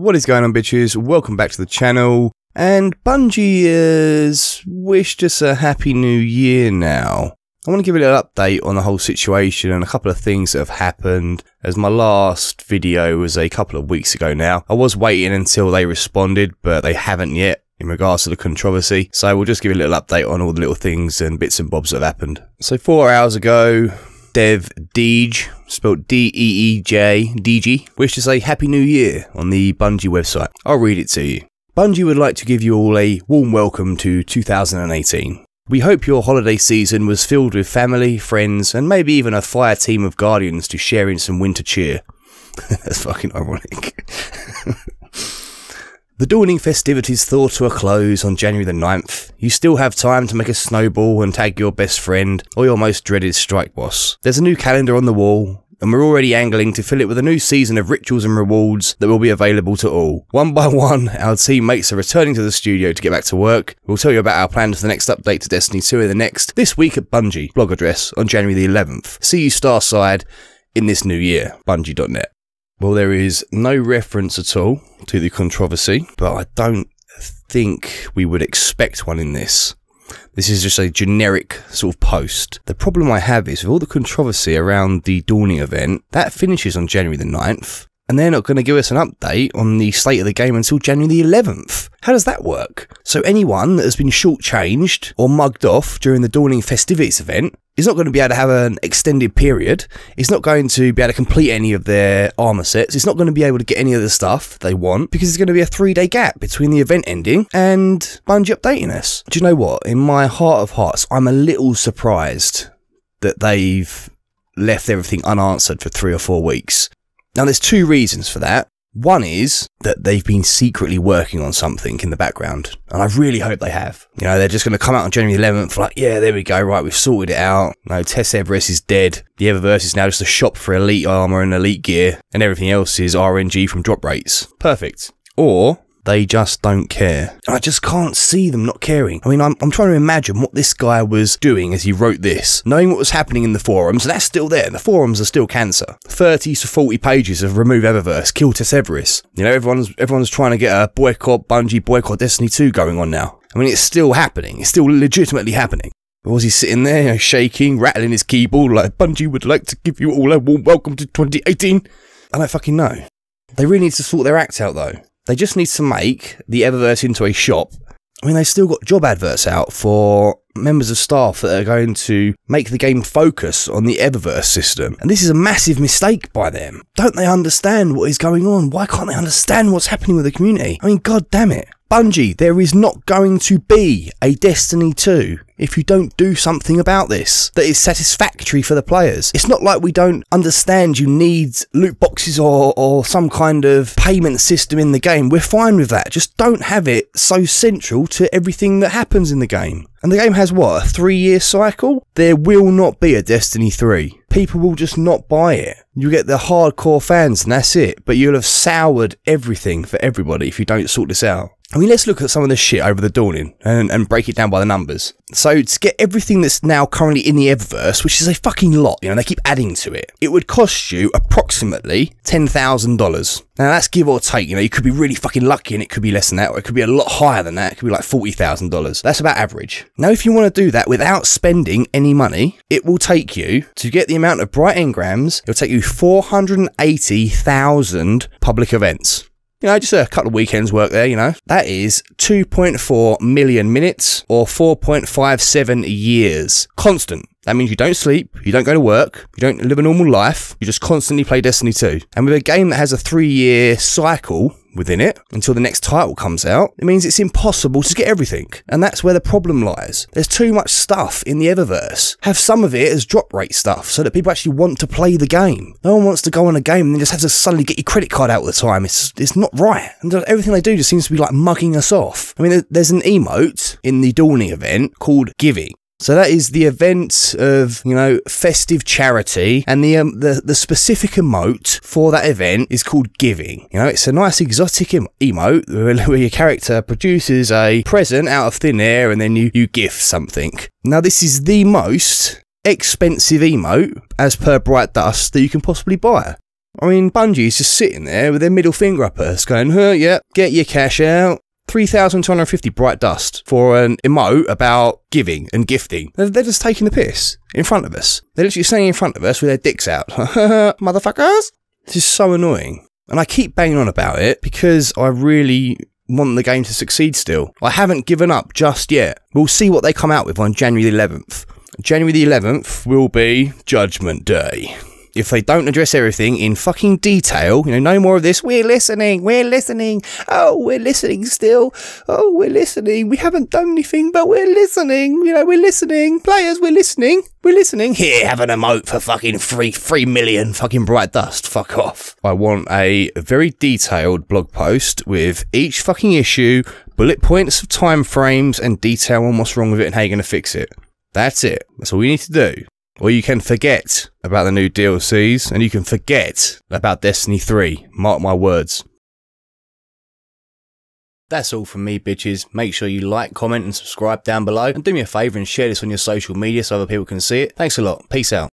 What is going on, bitches? Welcome back to the channel. And Bungie has wished us a happy new year now. I want to give it an update on the whole situation and a couple of things that have happened, as my last video was a couple of weeks ago now. I was waiting until they responded, but they haven't yet in regards to the controversy. So we'll just give a little update on all the little things and bits and bobs that have happened. So 4 hours ago, Dev Deej, spelled D-E-E-J, DG, wished to say Happy New Year on the Bungie website. I'll read it to you. Bungie would like to give you all a warm welcome to 2018. We hope your holiday season was filled with family, friends, and maybe even a fire team of guardians to share in some winter cheer. That's fucking ironic. The dawning festivities thaw to a close on January the 9th. You still have time to make a snowball and tag your best friend or your most dreaded strike boss. There's a new calendar on the wall, and we're already angling to fill it with a new season of rituals and rewards that will be available to all. One by one, our teammates are returning to the studio to get back to work. We'll tell you about our plans for the next update to Destiny 2 in the next This Week at Bungie blog address on January the 11th. See you Starside in this new year. Bungie.net. Well, there is no reference at all to the controversy, but I don't think we would expect one in this. This is just a generic sort of post. The problem I have is with all the controversy around the Dawning event, that finishes on January the 9th, and they're not going to give us an update on the state of the game until January the 11th. How does that work? So anyone that has been shortchanged or mugged off during the Dawning festivities event is not going to be able to have an extended period. It's not going to be able to complete any of their armor sets. It's not going to be able to get any of the stuff they want because there's going to be a 3-day gap between the event ending and Bungie updating us. Do you know what? In my heart of hearts, I'm a little surprised that they've left everything unanswered for 3 or 4 weeks. Now, there's 2 reasons for that. One is that they've been secretly working on something in the background, and I really hope they have. You know, they're just going to come out on January 11th like, yeah, there we go, right, we've sorted it out. No, wther is dead. The Eververse is now just a shop for elite armor and elite gear, and everything else is RNG from drop rates. Perfect. Or they just don't care. I just can't see them not caring. I mean, I'm trying to imagine what this guy was doing as he wrote this, knowing what was happening in the forums, and that's still there. The forums are still cancer. 30 to 40 pages of remove Eververse, kill wther. You know, everyone's trying to get a boycott Bungie, boycott Destiny 2 going on now. I mean, it's still happening. It's still legitimately happening. But was he sitting there, you know, shaking, rattling his keyboard like, Bungie would like to give you all a warm welcome to 2018? I don't fucking know. They really need to sort their act out, though. They just need to make the Eververse into a shop. I mean, they've still got job adverts out for members of staff that are going to make the game focus on the Eververse system. And this is a massive mistake by them. Don't they understand what is going on? Why can't they understand what's happening with the community? I mean, god damn it. Bungie, there is not going to be a Destiny 2 if you don't do something about this that is satisfactory for the players. It's not like we don't understand you need loot boxes or some kind of payment system in the game. We're fine with that. Just don't have it so central to everything that happens in the game. And the game has what, a 3-year cycle? There will not be a Destiny 3. People will just not buy it. You get the hardcore fans and that's it. But you'll have soured everything for everybody if you don't sort this out. I mean, let's look at some of the shit over the Dawning and break it down by the numbers. So, to get everything that's now currently in the Eververse, which is a fucking lot, you know, they keep adding to it, it would cost you approximately $10,000. Now, that's give or take, you know, you could be really fucking lucky and it could be less than that, or it could be a lot higher than that, it could be like $40,000. That's about average. Now, if you want to do that without spending any money, it will take you, to get the amount of bright engrams, it'll take you 480,000 public events. You know, just a couple of weekends work there, you know. That is 2.4 million minutes or 4.57 years. Constant. That means you don't sleep, you don't go to work, you don't live a normal life, you just constantly play Destiny 2. And with a game that has a 3-year cycle within it, until the next title comes out, it means it's impossible to get everything. And that's where the problem lies. There's too much stuff in the Eververse. Have some of it as drop rate stuff, so that people actually want to play the game. No one wants to go on a game and then just have to suddenly get your credit card out all the time. It's not right. And everything they do just seems to be like mugging us off. I mean, there's an emote in the Dawning event called Giving. So that is the event of, you know, festive charity, and the specific emote for that event is called Giving. You know, it's a nice exotic emote where your character produces a present out of thin air and then you gift something. Now, this is the most expensive emote, as per Bright Dust, that you can possibly buy. I mean, Bungie's just sitting there with their middle finger up at us going, yeah, get your cash out. 3,250 bright dust for an emote about giving and gifting. They're just taking the piss in front of us. They're literally standing in front of us with their dicks out. Motherfuckers! This is so annoying. And I keep banging on about it because I really want the game to succeed still. I haven't given up just yet. We'll see what they come out with on January the 11th. January the 11th will be Judgment Day. If they don't address everything in fucking detail, you know, no more of this, we're listening, oh, we're listening still, oh, we're listening, we haven't done anything, but we're listening, you know, we're listening, players, we're listening, here, have an emote for fucking 3 million fucking bright dust, fuck off. I want a very detailed blog post with each fucking issue, bullet points of time frames, and detail on what's wrong with it and how you're going to fix it. That's it. That's all you need to do. Or you can forget about the new DLCs, and you can forget about Destiny 3. Mark my words. That's all from me, bitches. Make sure you like, comment, and subscribe down below. And do me a favour and share this on your social media so other people can see it. Thanks a lot. Peace out.